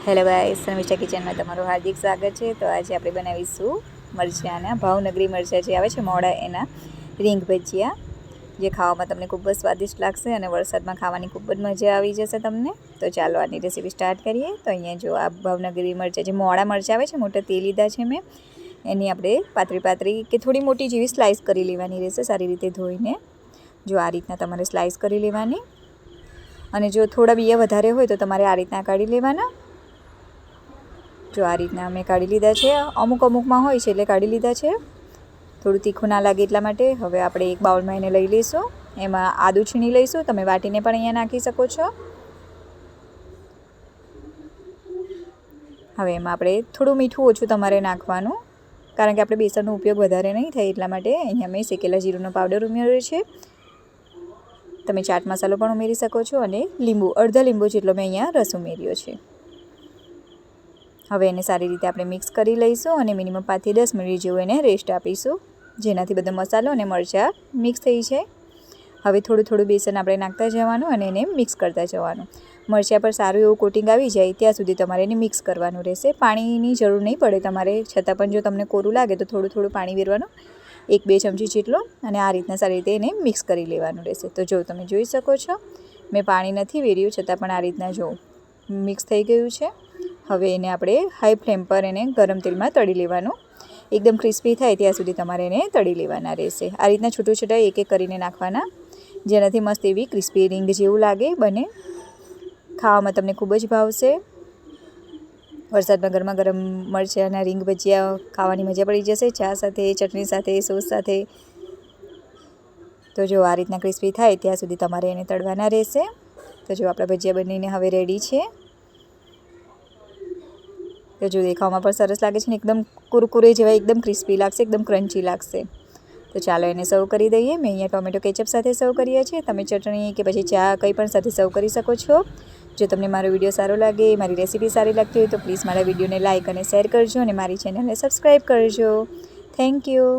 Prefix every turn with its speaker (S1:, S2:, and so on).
S1: Hello guys, સમીક્ષા કિચનમાં તમારું હાર્દિક સ્વાગત છે। તો આજે આપણે બનાવીશું મરચાંના ભાવનગરી મરચાં જે આવે છે મોડા, એના રીંગ ભજીયા, જે ખાવામાં તમને ખૂબ જ સ્વાદિષ્ટ લાગશે અને વરસાદમાં ખાવાની ખૂબ જ મજા આવી જશે તમને। તો ચાલો આની રેસીપી સ્ટાર્ટ કરીએ। તો અહીંયા જો આ ભાવનગરી મરચાં, જે મોડા મરચાં આવે છે, મોટા તે લીધા છે મેં। એની આપણે પાતળી પાતળી કે થોડી મોટી જેવી સ્લાઇસ કરી લેવાની રહેશે, સારી રીતે ધોઈને। જો આ રીતના તમારે સ્લાઇસ કરી લેવાની, અને જો થોડા બિયા વધારે હોય તો તમારે આ રીતના કાઢી લેવાના। જો આ રીતના મેં કાઢી લીધા છે, અમુકમાં હોય છે એટલે કાઢી લીધા છે, થોડું તીખું ના લાગે એટલા માટે। હવે આપણે એક બાઉલમાં એને લઈ લઈશું, એમાં આદું છીણી લઈશું, તમે વાટીને પણ અહીંયા નાખી શકો છો। હવે એમાં આપણે થોડું મીઠું ઓછું તમારે નાખવાનું, કારણ કે આપણે બેસનનો ઉપયોગ વધારે નહીં થાય એટલા માટે। અહીંયા મેં શેકેલા જીરુંનો પાવડર ઉમેર્યો છે, તમે ચાટ મસાલો પણ ઉમેરી શકો છો, અને લીંબુ, અડધા લીંબુ જેટલો મેં અહીંયા રસ ઉમેર્યો છે। હવે એને સારી રીતે આપણે મિક્સ કરી લઈશું અને મિનિમમ 5 થી 10 મિનિટ જેવું એને રેસ્ટ આપીશું, જેનાથી બધો મસાલો અને મરચાં મિક્સ થઈ જાય। હવે થોડું થોડું બેસન આપણે નાખતા જવાનું અને એને મિક્સ કરતા જવાનું। મરચાં પર સારું એવું કોટિંગ આવી જાય ત્યાં સુધી તમારે એને મિક્સ કરવાનું રહેશે। પાણીની જરૂર નહીં પડે તમારે, છતાં પણ જો તમને કોરું લાગે તો થોડું થોડું પાણી વેરવાનું, 1-2 ચમચી જેટલો, અને આ રીતના સારી રીતે એને મિક્સ કરી લેવાનું રહેશે। તો જો તમે જોઈ શકો છો, મેં પાણી નથી વેર્યું, છતાં પણ આ રીતના જો મિક્સ થઈ ગયું છે। હવે એને આપણે હાઈ ફ્લેમ પર એને ગરમ તેલમાં તળી લેવાનું, એકદમ ક્રિસ્પી થાય ત્યાં સુધી તમારે એને તળી લેવાના રહેશે। આ રીતના છૂટું છૂટા એક એક કરીને નાખવાના, જેનાથી મસ્ત એવી ક્રિસ્પી રીંગ જેવું લાગે બને, ખાવામાં તમને ખૂબ જ ભાવશે। વરસાદમાં ગરમા ગરમ મરચાંના રીંગ ભજીયા ખાવાની મજા પડી જશે, ચા સાથે, ચટણી સાથે, સોસ સાથે। તો જો આ રીતના ક્રિસ્પી થાય ત્યાં સુધી તમારે એને તળવાના રહેશે। તો જો આપણા ભજીયા બનીને હવે રેડી છે। તો જો દેખાવામાં પણ સરસ લાગે છે ને, એકદમ કુરકુરે જેવા, એકદમ ક્રિસ્પી લાગશે, એકદમ ક્રન્ચી લાગશે। તો ચાલો એને સર્વ કરી દઈએ। મેં અહીંયા ટોમેટો કેચઅપ સાથે સર્વ કરીએ છીએ, તમે ચટણી કે પછી ચા કંઈ પણ સાથે સર્વ કરી શકો છો। જો તમને મારો વિડીયો સારો લાગે, મારી રેસીપી સારી લાગતી હોય તો પ્લીઝ મારા વિડીયોને લાઇક અને શેર કરજો, અને મારી ચેનલને સબસ્ક્રાઈબ કરજો। Thank you.